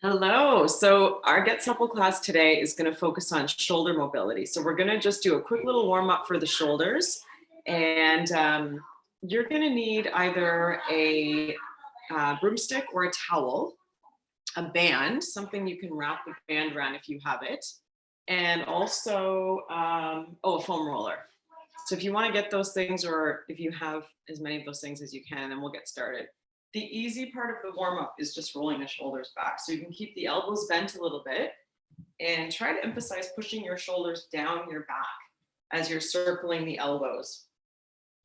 Hello. So our Get Supple class today is going to focus on shoulder mobility. So we're going to just do a quick little warm up for the shoulders. And you're going to need either a broomstick or a towel, a band, something you can wrap the band around if you have it, and also, a foam roller. So if you want to get those things, or if you have as many of those things as you can, then we'll get started. The easy part of the warm up is just rolling the shoulders back. So you can keep the elbows bent a little bit and try to emphasize pushing your shoulders down your back as you're circling the elbows.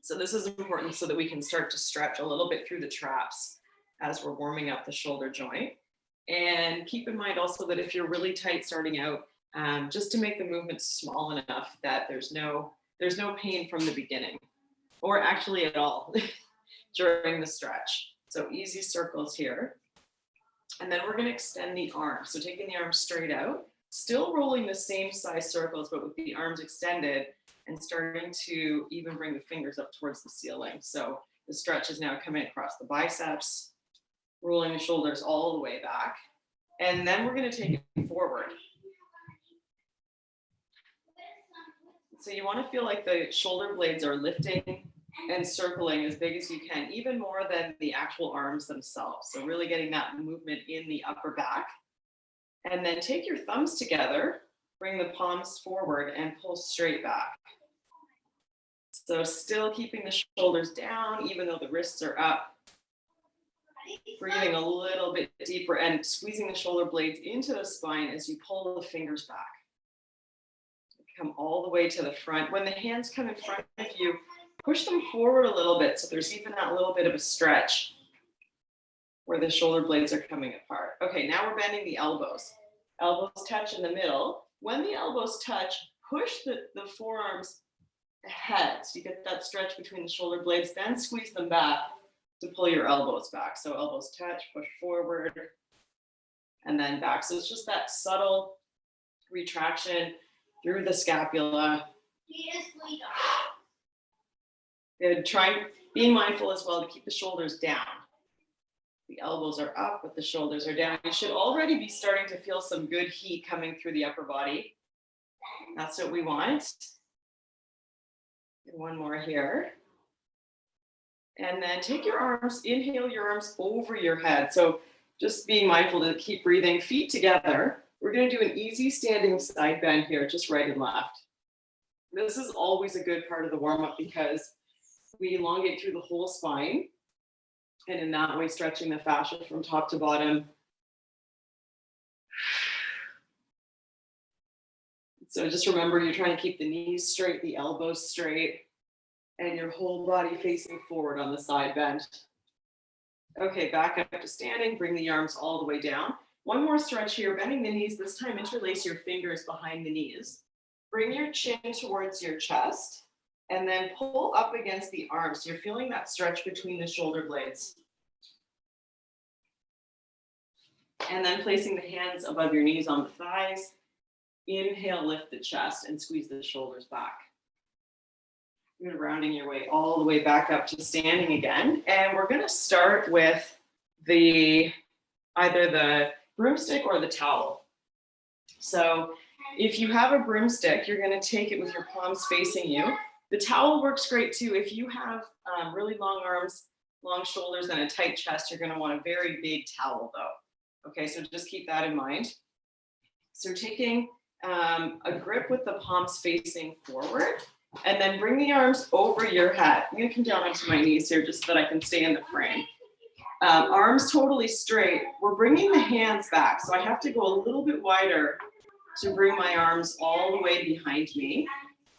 So this is important so that we can start to stretch a little bit through the traps as we're warming up the shoulder joint. And keep in mind also that if you're really tight starting out, just to make the movement small enough that there's no pain from the beginning, or actually at all during the stretch. So easy circles here. And then we're going to extend the arms. So taking the arms straight out, still rolling the same size circles, but with the arms extended and starting to even bring the fingers up towards the ceiling. So the stretch is now coming across the biceps, rolling the shoulders all the way back. And then we're going to take it forward. So you want to feel like the shoulder blades are lifting and circling as big as you can, even more than the actual arms themselves. So really getting that movement in the upper back. And then take your thumbs together, bring the palms forward and pull straight back. So still keeping the shoulders down, even though the wrists are up. Breathing a little bit deeper and squeezing the shoulder blades into the spine as you pull the fingers back. Come all the way to the front. When the hands come in front of you, push them forward a little bit so there's even that little bit of a stretch where the shoulder blades are coming apart. Okay, now we're bending the elbows. Elbows touch in the middle. When the elbows touch, push the forearms ahead so you get that stretch between the shoulder blades, then squeeze them back to pull your elbows back. So elbows touch, push forward, and then back. So it's just that subtle retraction through the scapula. Good. Being mindful as well to keep the shoulders down. The elbows are up, but the shoulders are down. You should already be starting to feel some good heat coming through the upper body. That's what we want. And one more here. And then take your arms, inhale your arms over your head. So just being mindful to keep breathing, feet together. We're going to do an easy standing side bend here, just right and left. This is always a good part of the warm-up because we elongate through the whole spine, and in that way stretching the fascia from top to bottom. So just remember, you're trying to keep the knees straight, the elbows straight, and your whole body facing forward on the side bend. Okay, back up to standing, bring the arms all the way down. One more stretch here, bending the knees. This time interlace your fingers behind the knees. Bring your chin towards your chest and then pull up against the arms. So you're feeling that stretch between the shoulder blades. And then placing the hands above your knees on the thighs. Inhale, lift the chest and squeeze the shoulders back. You're rounding your way all the way back up to standing again. And we're going to start with either the broomstick or the towel. So if you have a broomstick, you're going to take it with your palms facing you. The towel works great too. If you have really long arms, long shoulders, and a tight chest, you're going to want a very big towel though. Okay, so just keep that in mind. So taking a grip with the palms facing forward, and then bring the arms over your head. I'm going to come down onto my knees here just so that I can stay in the frame. Arms totally straight. We're bringing the hands back, so I have to go a little bit wider to bring my arms all the way behind me,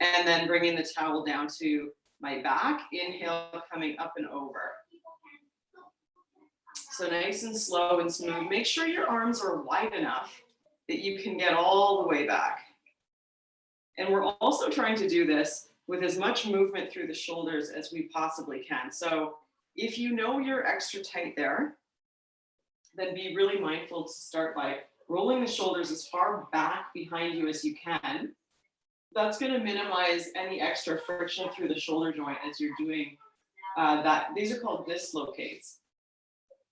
and then bringing the towel down to my back. Inhale, coming up and over. So nice and slow and smooth. Make sure your arms are wide enough that you can get all the way back. And we're also trying to do this with as much movement through the shoulders as we possibly can. So if you know you're extra tight there, then be really mindful to start by rolling the shoulders as far back behind you as you can. That's going to minimize any extra friction through the shoulder joint as you're doing that. These are called dislocates.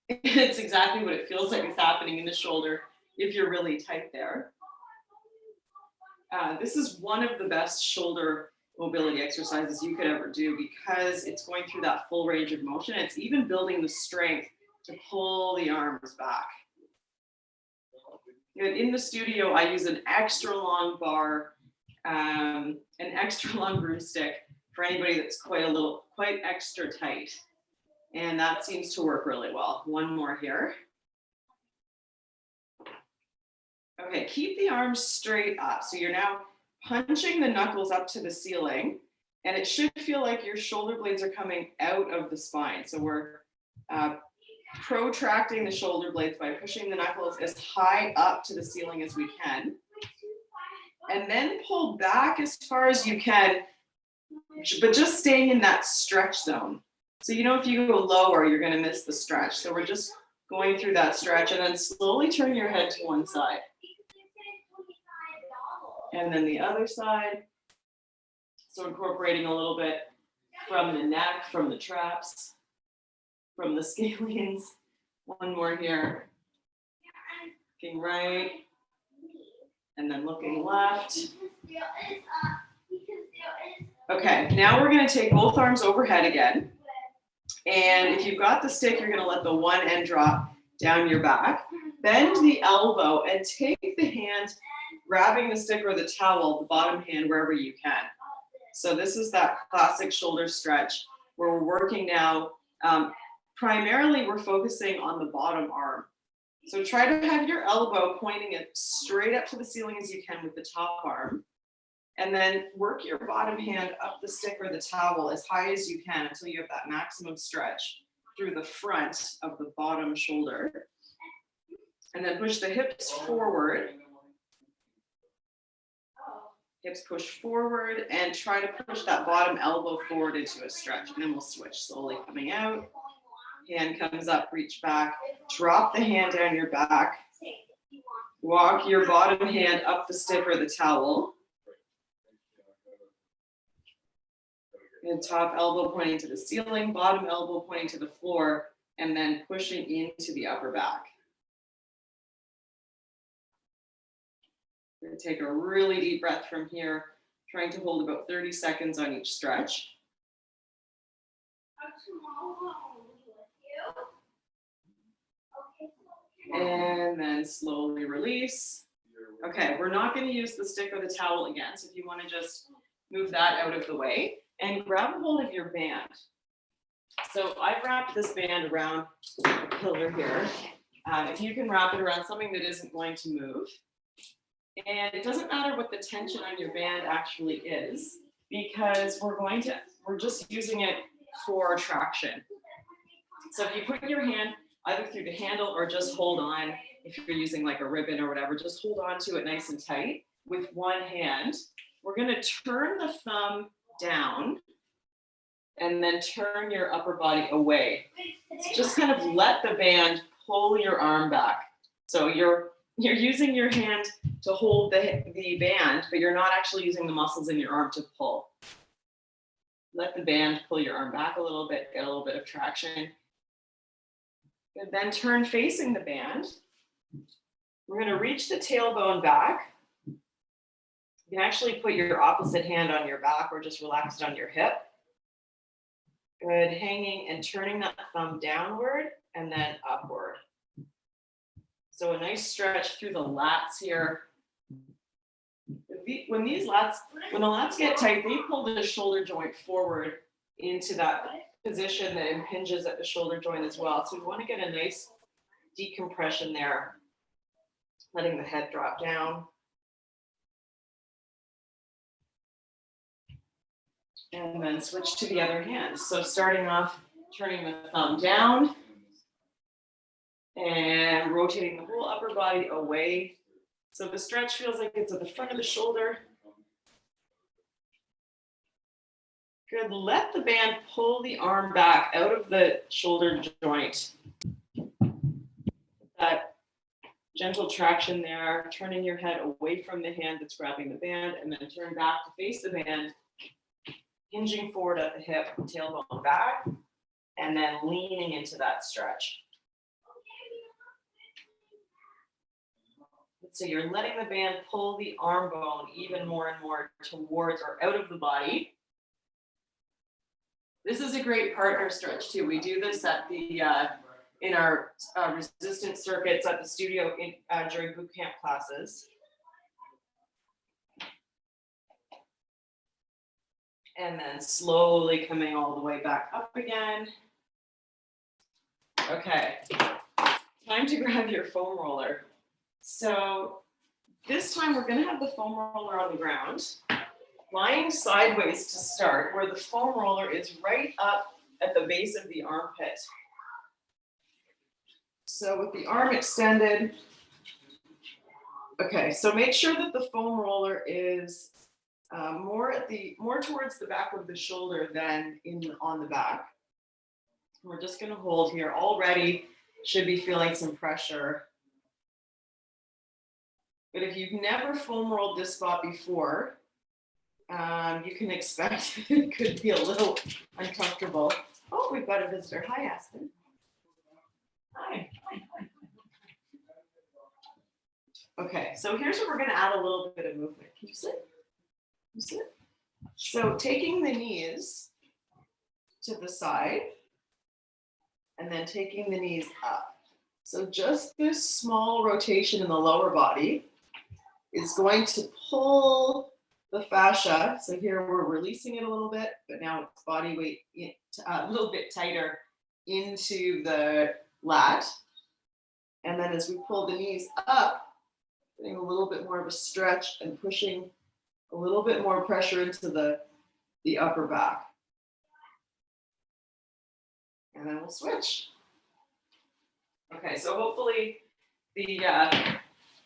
It's exactly what it feels like is happening in the shoulder if you're really tight there. This is one of the best shoulder mobility exercises you could ever do because it's going through that full range of motion. It's even building the strength to pull the arms back. In the studio, I use an extra long bar, an extra long broomstick for anybody that's quite extra tight. And that seems to work really well. One more here. Okay, keep the arms straight up. So you're now punching the knuckles up to the ceiling, and it should feel like your shoulder blades are coming out of the spine. So we're protracting the shoulder blades by pushing the knuckles as high up to the ceiling as we can. And then pull back as far as you can, but just staying in that stretch zone. So you know if you go lower, you're going to miss the stretch. So we're just going through that stretch, and then slowly turn your head to one side. And then the other side. So incorporating a little bit from the neck, from the traps, from the scalenes. One more here. Looking right. And then looking left. Okay, now we're going to take both arms overhead again. And if you've got the stick, you're going to let the one end drop down your back. Bend the elbow and take the hand, grabbing the stick or the towel, the bottom hand, wherever you can. So this is that classic shoulder stretch where we're working now. Primarily, we're focusing on the bottom arm. So try to have your elbow pointing it straight up to the ceiling as you can with the top arm. And then work your bottom hand up the stick or the towel as high as you can until you have that maximum stretch through the front of the bottom shoulder. And then push the hips forward. Hips push forward and try to push that bottom elbow forward into a stretch. And then we'll switch slowly coming out. Hand comes up, reach back, drop the hand down your back. Walk your bottom hand up the stick or the towel. And top elbow pointing to the ceiling, bottom elbow pointing to the floor, and then pushing into the upper back. We're going to take a really deep breath from here, trying to hold about 30 seconds on each stretch. And then slowly release. Okay, we're not going to use the stick or the towel again, so if you want to just move that out of the way and grab a hold of your band. So I've wrapped this band around the pillar here. If you can wrap it around something that isn't going to move. And it doesn't matter what the tension on your band actually is, because we're just using it for traction. So if you put your hand either through the handle or just hold on, if you're using like a ribbon or whatever, just hold on to it nice and tight with one hand. We're going to turn the thumb down and then turn your upper body away. So just kind of let the band pull your arm back. So you're using your hand to hold the band, but you're not actually using the muscles in your arm to pull. Let the band pull your arm back a little bit, get a little bit of traction. And then turn facing the band. We're going to reach the tailbone back. You can actually put your opposite hand on your back or just relax it on your hip. Good, hanging and turning that thumb downward and then upward. So a nice stretch through the lats here. When the lats get tight, they pull the shoulder joint forward into that position that impinges at the shoulder joint as well. So we want to get a nice decompression there, letting the head drop down. And then switch to the other hand. So starting off, turning the thumb down and rotating the whole upper body away. So the stretch feels like it's at the front of the shoulder. Good, let the band pull the arm back out of the shoulder joint. That gentle traction there, turning your head away from the hand that's grabbing the band, and then turn back to face the band. Hinging forward at the hip, tailbone back, and then leaning into that stretch. So you're letting the band pull the arm bone even more and more towards or out of the body. This is a great partner stretch too. We do this at the in our resistance circuits at the studio during boot camp classes. And then slowly coming all the way back up again. Okay, time to grab your foam roller. So this time we're going to have the foam roller on the ground, lying sideways to start, where the foam roller is right up at the base of the armpit. So with the arm extended, okay, so make sure that the foam roller is more towards the back of the shoulder than on the back. We're just going to hold here. Already should be feeling some pressure. But if you've never foam rolled this spot before, you can expect it could be a little uncomfortable. Oh, we've got a visitor. Hi, Aspen. Hi. Okay, so here's where we're going to add a little bit of movement. Can you sit? You sit? So taking the knees to the side and then taking the knees up. So just this small rotation in the lower body is going to pull the fascia. So here we're releasing it a little bit, but now it's body weight a little bit tighter into the lat. And then as we pull the knees up, getting a little bit more of a stretch and pushing a little bit more pressure into the upper back. And then we'll switch. Okay, so hopefully the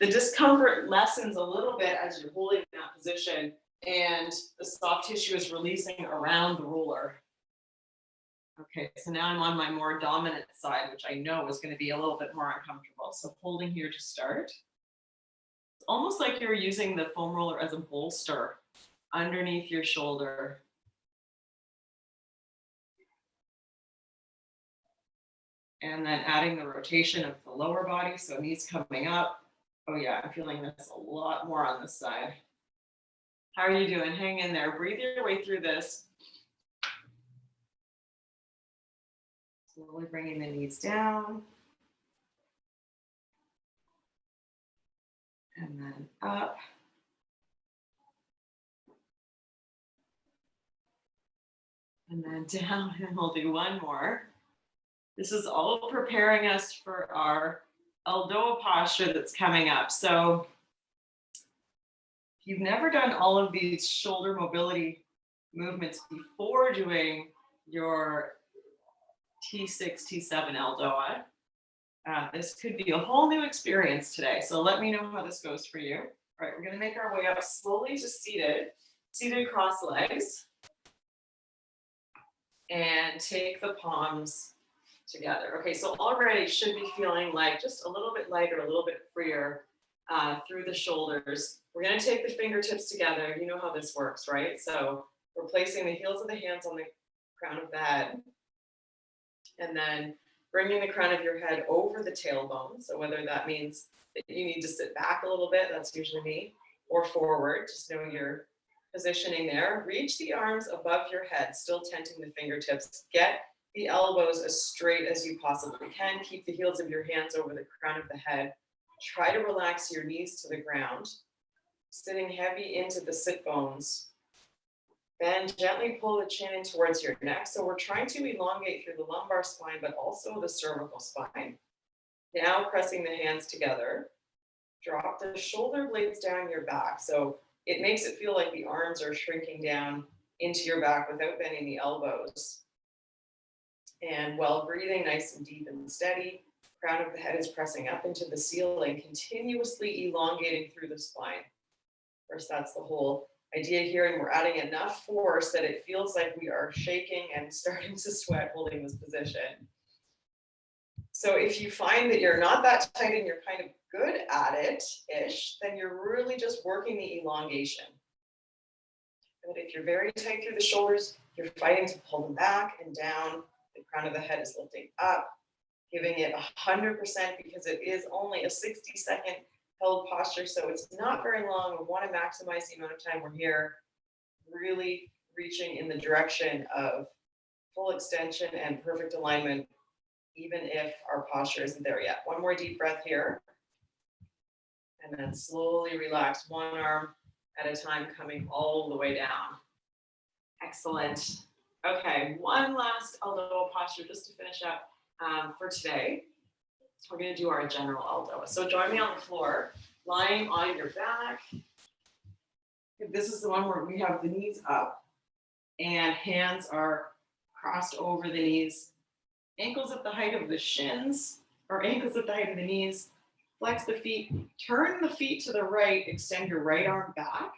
discomfort lessens a little bit as you're holding in that position and the soft tissue is releasing around the roller. Okay, so now I'm on my more dominant side, which I know is going to be a little bit more uncomfortable. So holding here to start. It's almost like you're using the foam roller as a bolster underneath your shoulder. And then adding the rotation of the lower body, so knees coming up. Oh yeah, I'm feeling this a lot more on this side. How are you doing? Hang in there. Breathe your way through this. Slowly bringing the knees down. And then up. And then down, and we'll do one more. This is all preparing us for our ELDOA posture that's coming up. So if you've never done all of these shoulder mobility movements before doing your T6, T7 ELDOA, this could be a whole new experience today. So let me know how this goes for you. All right, we're going to make our way up slowly to seated cross legs. And take the palms together. Okay, so already should be feeling like just a little bit lighter, a little bit freer through the shoulders. We're going to take the fingertips together. You know how this works, right? So we're placing the heels of the hands on the crown of the head. And then bringing the crown of your head over the tailbone. So whether that means that you need to sit back a little bit, that's usually me, or forward, just know your positioning there. Reach the arms above your head, still tenting the fingertips. Get the elbows as straight as you possibly can. Keep the heels of your hands over the crown of the head. Try to relax your knees to the ground. Sitting heavy into the sit bones. Then gently pull the chin in towards your neck. So we're trying to elongate through the lumbar spine, but also the cervical spine. Now pressing the hands together. Drop the shoulder blades down your back. So it makes it feel like the arms are shrinking down into your back without bending the elbows. And while breathing nice and deep and steady, crown of the head is pressing up into the ceiling, continuously elongating through the spine. Of course, that's the whole idea here, and we're adding enough force that it feels like we are shaking and starting to sweat holding this position. So if you find that you're not that tight and you're kind of good at it-ish, then you're really just working the elongation. But if you're very tight through the shoulders, you're fighting to pull them back and down. The crown of the head is lifting up, giving it 100% because it is only a 60-second held posture. So it's not very long. We want to maximize the amount of time we're here, really reaching in the direction of full extension and perfect alignment, even if our posture isn't there yet. One more deep breath here. And then slowly relax one arm at a time, coming all the way down. Excellent. Okay, one last ELDOA posture just to finish up for today. We're going to do our general ELDOA. So join me on the floor, lying on your back. This is the one where we have the knees up and hands are crossed over the knees, ankles at the height of the shins or ankles at the height of the knees. Flex the feet, turn the feet to the right, extend your right arm back.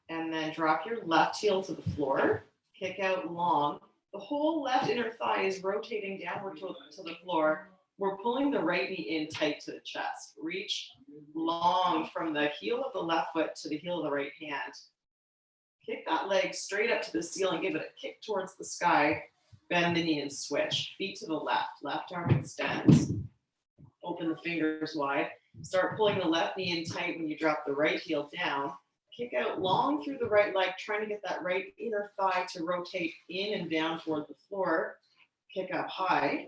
And then drop your left heel to the floor, kick out long. The whole left inner thigh is rotating downward to the floor. We're pulling the right knee in tight to the chest. Reach long from the heel of the left foot to the heel of the right hand. Kick that leg straight up to the ceiling, give it a kick towards the sky. Bend the knee and switch. Feet to the left. Left arm extends. Open the fingers wide. Start pulling the left knee in tight when you drop the right heel down. Kick out long through the right leg, trying to get that right inner thigh to rotate in and down toward the floor. Kick up high.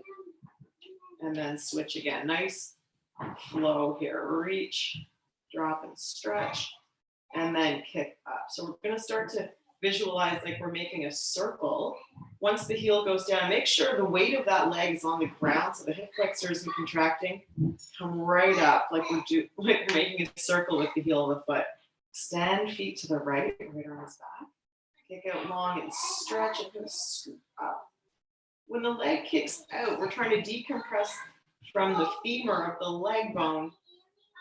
And then switch again. Nice flow here. Reach, drop, and stretch. And then kick up. So we're going to start to visualize like we're making a circle. Once the heel goes down, make sure the weight of that leg is on the ground, so the hip flexors and contracting come right up like we're making a circle with the heel of the foot. Extend feet to the right, right arm is back. Kick out long and stretch and kind of scoop up. When the leg kicks out, we're trying to decompress from the femur of the leg bone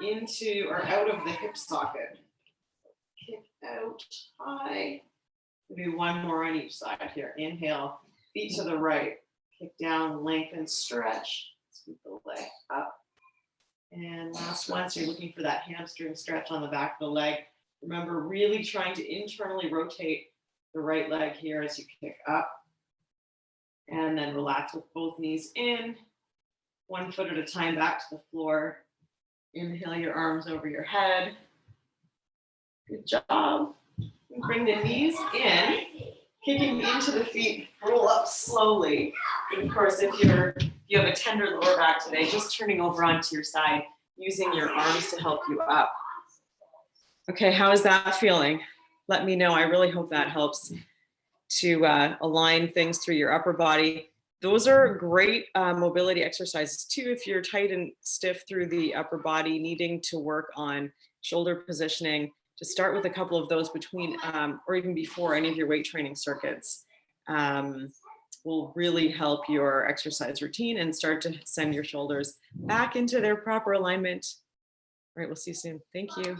into or out of the hip socket. Kick out high. We'll do one more on each side here. Inhale, feet to the right. Kick down, lengthen, stretch. Scoop the leg up. And last one, so you're looking for that hamstring stretch on the back of the leg. Remember, really trying to internally rotate the right leg here as you kick up. And then relax with both knees in. 1 foot at a time back to the floor. Inhale your arms over your head. Good job. Bring the knees in, kicking into the feet, roll up slowly. And of course, if you have a tender lower back today, just turning over onto your side, using your arms to help you up. Okay, how is that feeling? Let me know. I really hope that helps to align things through your upper body. Those are great mobility exercises too, if you're tight and stiff through the upper body, needing to work on shoulder positioning. To start with a couple of those between or even before any of your weight training circuits will really help your exercise routine and start to send your shoulders back into their proper alignment. All right, we'll see you soon. Thank you.